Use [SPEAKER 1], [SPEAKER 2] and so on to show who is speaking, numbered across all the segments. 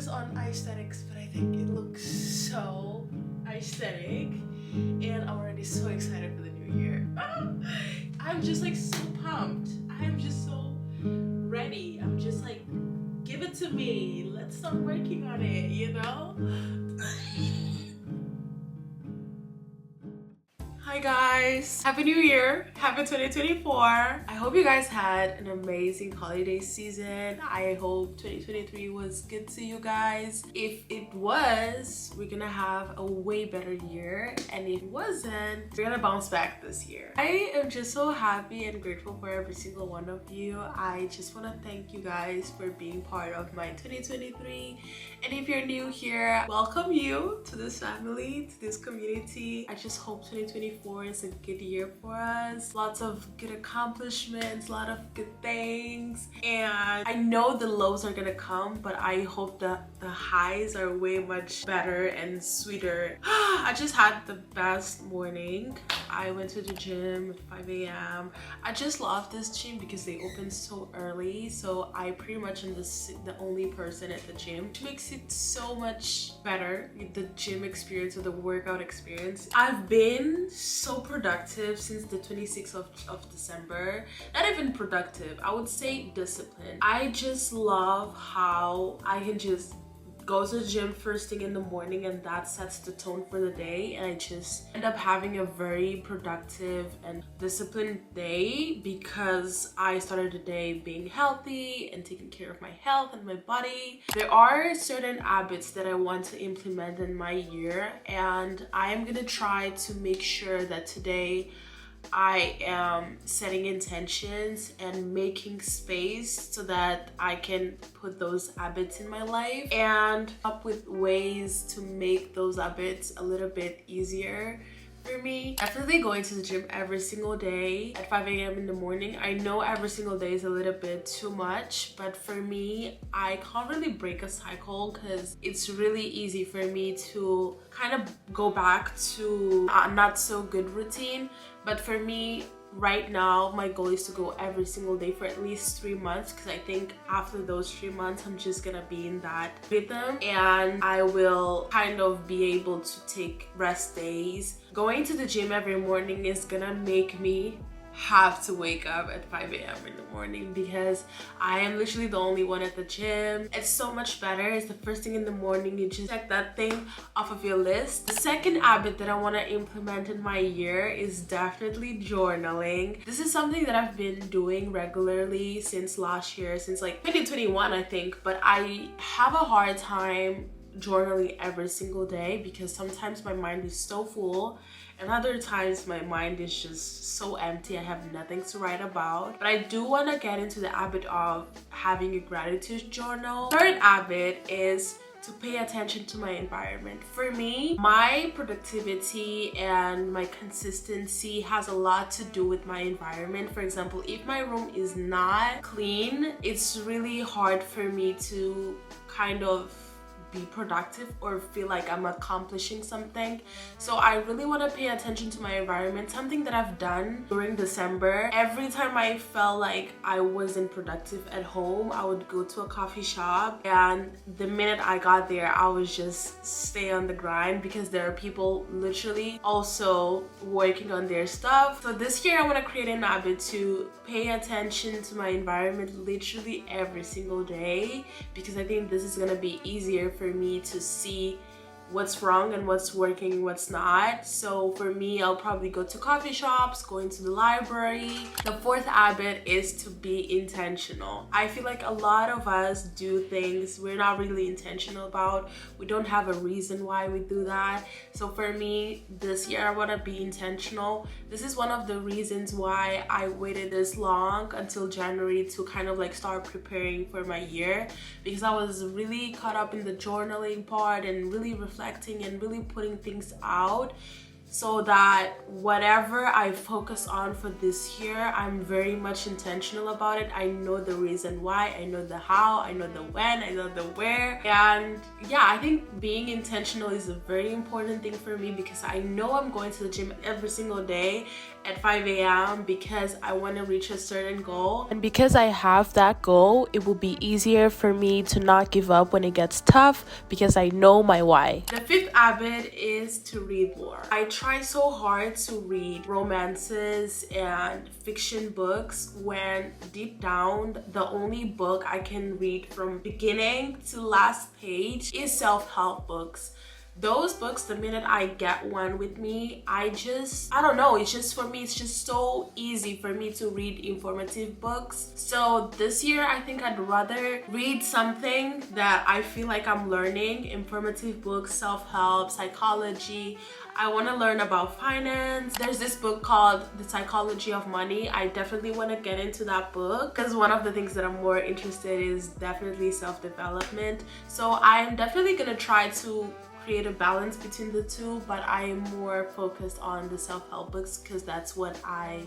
[SPEAKER 1] focus on aesthetics, but I think it looks so aesthetic, and I'm already so excited for the new year. I'm just like so pumped. I'm just so ready. I'm just like, give it to me. Let's start working on it, you know? Hi guys, happy new year, happy 2024. I hope you guys had an amazing holiday season. I hope 2023 was good to you guys. If it was, we're gonna have a way better year, and if it wasn't, we're gonna bounce back this year. I am just so happy and grateful for every single one of you. I just want to thank you guys for being part of my 2023, and if you're new here, welcome you to this family, to this community. I just hope 2024 is a good year for us. Lots of good accomplishments, a lot of good things, and I know the lows are gonna come, but I hope that the highs are way much better and sweeter. I just had the best morning. I went to the gym at 5 a.m. I just love this gym because they open so early, so I pretty much am the only person at the gym, which makes it so much better, the gym experience or the workout experience. I've been so productive since the 26th of December. Not even productive, I would say disciplined. I just love how I can just go to the gym first thing in the morning, and that sets the tone for the day, and I just end up having a very productive and disciplined day because I started the day being healthy and taking care of my health and my body. There are certain habits that I want to implement in my year, and I am gonna try to make sure that today I am setting intentions and making space so that I can put those habits in my life and up with ways to make those habits a little bit easier for me. Definitely going to the gym every single day at 5 a.m. in the morning. I know every single day is a little bit too much, but for me, I can't really break a cycle because it's really easy for me to kind of go back to a not so good routine. But for me, right now, my goal is to go every single day for at least 3 months, because I think after those 3 months, I'm just gonna be in that rhythm and I will kind of be able to take rest days. Going to the gym every morning is gonna make me have to wake up at 5 a.m. in the morning because I am literally the only one at the gym. It's so much better. It's the first thing in the morning. You just check that thing off of your list. The second habit that I want to implement in my year is definitely journaling. This is something that I've been doing regularly since last year, since like 2021 I think, but I have a hard time journaling every single day because sometimes my mind is so full and other times my mind is just so empty. I have nothing to write about. But I do want to get into the habit of having a gratitude journal. Third habit is to pay attention to my environment. For me, my productivity and my consistency has a lot to do with my environment. For example, if my room is not clean, it's really hard for me to kind of be productive or feel like I'm accomplishing something. So I really want to pay attention to my environment. Something that I've done during December, every time I felt like I wasn't productive at home, I would go to a coffee shop, and the minute I got there, I was just stay on the grind because there are people literally also working on their stuff. So this year I want to create an habit to pay attention to my environment literally every single day, because I think this is going to be easier for me to see what's wrong and what's working, what's not. So for me, I'll probably go to coffee shops, go into the library. The fourth habit is to be intentional. I feel like a lot of us do things we're not really intentional about. We don't have a reason why we do that. So for me, this year I want to be intentional. This is one of the reasons why I waited this long until January to kind of like start preparing for my year, because I was really caught up in the journaling part and really reflecting and really putting things out, so that whatever I focus on for this year, I'm very much intentional about it. I know the reason why, I know the how, I know the when, I know the where. And yeah, I think being intentional is a very important thing for me, because I know I'm going to the gym every single day at 5 a.m. because I want to reach a certain goal. And because I have that goal, it will be easier for me to not give up when it gets tough because I know my why. The fifth habit is to read more. I try so hard to read romances and fiction books when deep down the only book I can read from beginning to last page is self-help books. Those books, the minute I get one with me, I don't know, it's just, for me, it's just so easy for me to read informative books. So this year, I think I'd rather read something that I feel like I'm learning. Informative books, self-help, psychology. I want to learn about finance. There's this book called The Psychology of Money. I definitely want to get into that book because one of the things that I'm more interested in is definitely self-development. So I'm definitely going to try to create a balance between the two, but I am more focused on the self-help books because that's what I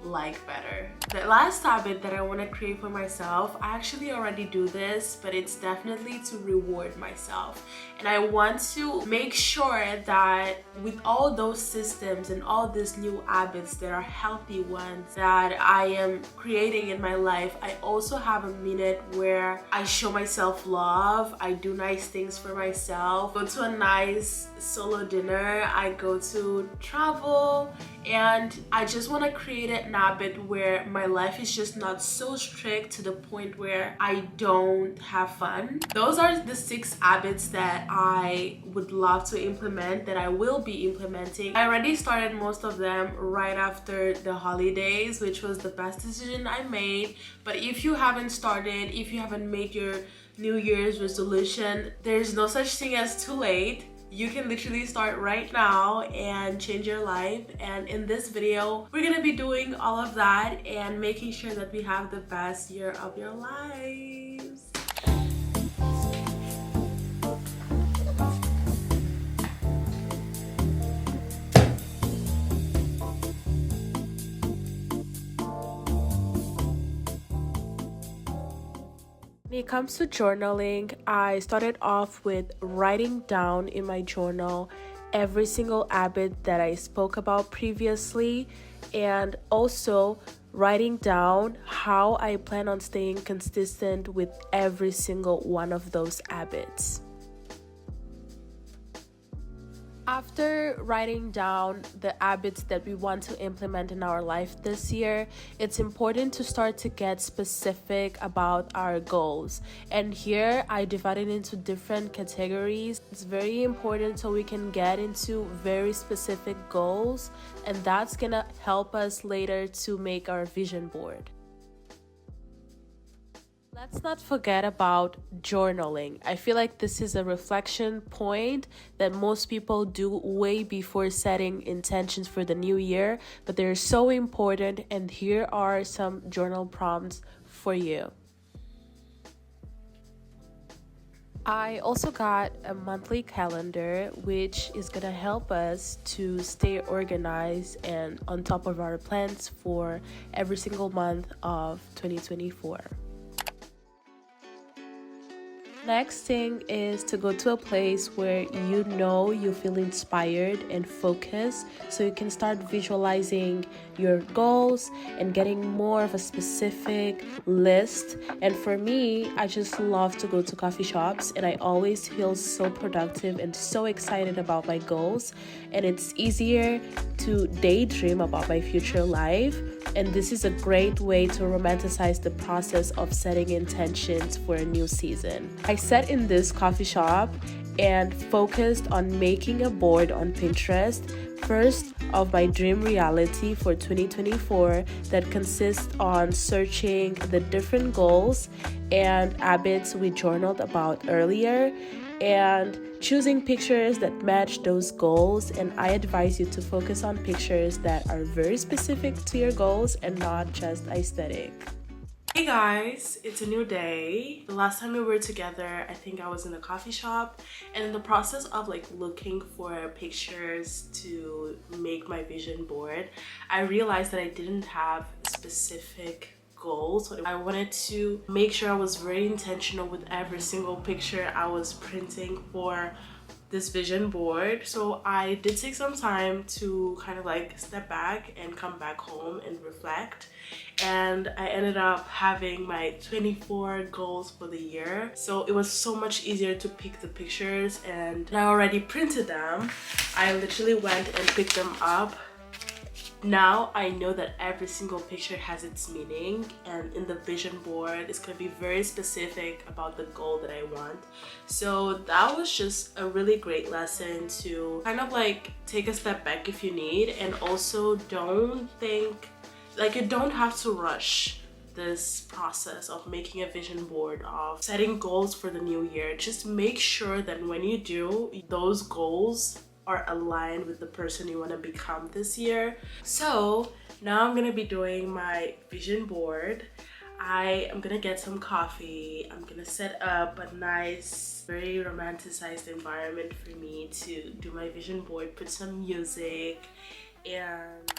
[SPEAKER 1] like better. The last habit that I want to create for myself, I actually already do this, but it's definitely to reward myself. And I want to make sure that with all those systems and all these new habits that are healthy ones that I am creating in my life, I also have a minute where I show myself love. I do nice things for myself, go to a nice solo dinner, I go to travel, and I just want to create an habit where my life is just not so strict to the point where I don't have fun. Those are the 6 habits that I would love to implement, that I will be implementing. I already started most of them right after the holidays, which was the best decision I made. But if you haven't started, if you haven't made your New Year's resolution, there's no such thing as too late. You can literally start right now and change your life. And in this video, we're gonna be doing all of that and making sure that we have the best year of your lives. When it comes to journaling, I started off with writing down in my journal every single habit that I spoke about previously, and also writing down how I plan on staying consistent with every single one of those habits. After writing down the habits that we want to implement in our life this year, it's important to start to get specific about our goals. And here I divided into different categories. It's very important so we can get into very specific goals, and that's gonna help us later to make our vision board. Let's not forget about journaling. I feel like this is a reflection point that most people do way before setting intentions for the new year, but they're so important, and here are some journal prompts for you. I also got a monthly calendar, which is gonna help us to stay organized and on top of our plans for every single month of 2024. Next thing is to go to a place where you know you feel inspired and focused, so you can start visualizing your goals and getting more of a specific list. And for me, I just love to go to coffee shops, and I always feel so productive and so excited about my goals, and it's easier to daydream about my future life. And this is a great way to romanticize the process of setting intentions for a new season. I sat in this coffee shop and focused on making a board on Pinterest, first of my dream reality for 2024, that consists on searching the different goals and habits we journaled about earlier and choosing pictures that match those goals. And I advise you to focus on pictures that are very specific to your goals and not just aesthetic. Hey guys, it's a new day. The last time we were together, I think I was in a coffee shop, and in the process of looking for pictures to make my vision board, I realized that I didn't have specific goals. So I wanted to make sure I was very intentional with every single picture I was printing for this vision board. So I did take some time to kind of like step back and come back home and reflect, and I ended up having my 24 goals for the year. So it was so much easier to pick the pictures, and I already printed them. I literally went and picked them up. Now I know that every single picture has its meaning, and in the vision board it's going to be very specific about the goal that I want. So that was just a really great lesson to kind of like take a step back if you need, and also don't think like you don't have to rush this process of making a vision board, of setting goals for the new year. Just make sure that when you do, those goals are aligned with the person you want to become this year. So now I'm gonna be doing my vision board. I am gonna get some coffee. I'm gonna set up a nice, very romanticized environment for me to do my vision board, put some music, and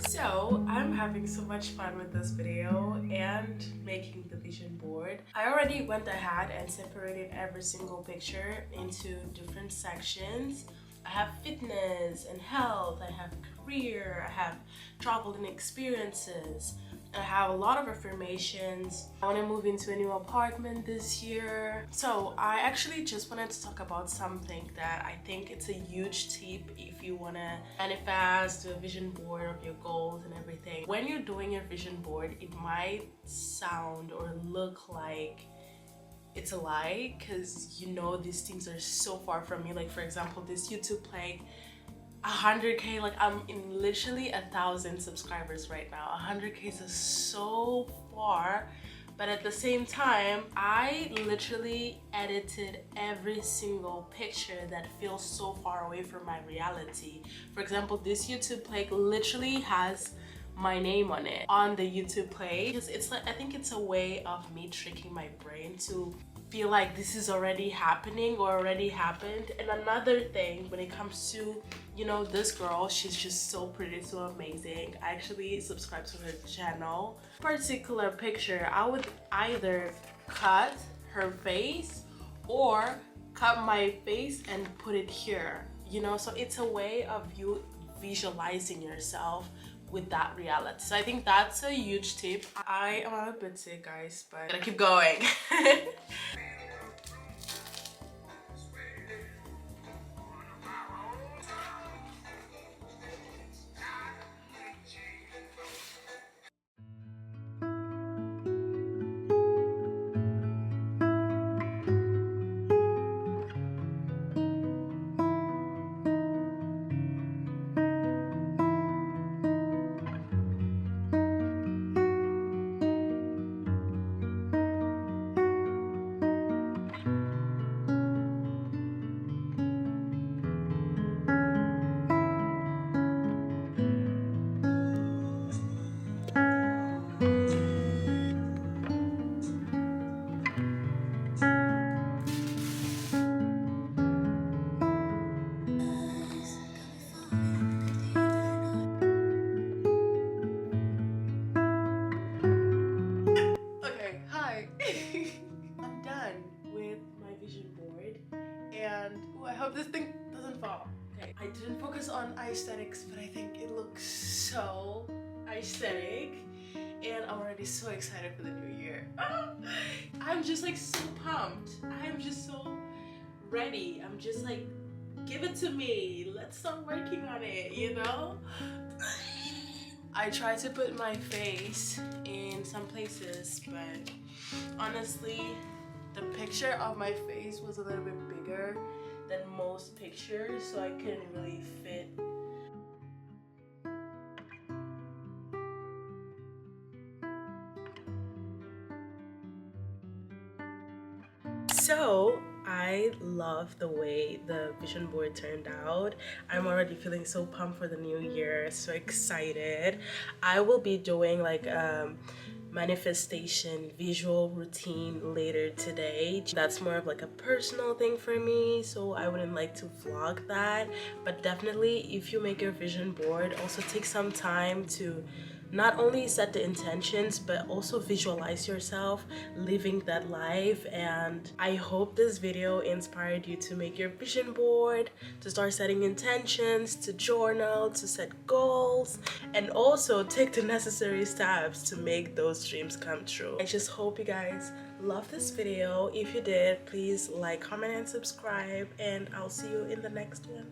[SPEAKER 1] so I'm having so much fun with this video and making the vision board. I already went ahead and separated every single picture into different sections. I have fitness and health, I have career, I have travel and experiences, I have a lot of affirmations. I want to move into a new apartment this year. So I actually just wanted to talk about something that I think it's a huge tip if you want to manifest, do a vision board of your goals and everything. When you're doing your vision board, it might sound or look like it's a lie, because you know these things are so far from you. Like for example, this YouTube playing 100k, like I'm in literally 1,000 subscribers right now. 100k is so far, but at the same time I literally edited every single picture that feels so far away from my reality. For example, this YouTube play literally has my name on it on the YouTube play, because it's like, I think it's a way of me tricking my brain to feel like this is already happening or already happened. And another thing, when it comes to, you know, this girl, she's just so pretty, so amazing. I actually subscribe to her channel. Particular picture, I would either cut her face or cut my face and put it here, you know. So it's a way of you visualizing yourself with that reality. So I think that's a huge tip. I am a bit sick, guys, but I'm gonna keep going. Okay, hi. I'm done with my vision board, and ooh, I hope this thing doesn't fall. Okay, I didn't focus on aesthetics, but I think it looks so aesthetic, and I'm already so excited for the new year. I'm just like so pumped. I'm just so ready. I'm just like, give it to me. Let's start working on it, you know? I tried to put my face in some places, but honestly, the picture of my face was a little bit bigger than most pictures, so I couldn't really fit. So I I love the way the vision board turned out. I'm already feeling so pumped for the new year, so excited. I will be doing like manifestation visual routine later today. That's more of like a personal thing for me, so I wouldn't like to vlog that, but definitely if you make your vision board, also take some time to not only set the intentions but also visualize yourself living that life. And I hope this video inspired you to make your vision board, to start setting intentions, to journal, to set goals, and also take the necessary steps to make those dreams come true. I just hope you guys love this video. If you did, please like, comment, and subscribe, and I'll see you in the next one.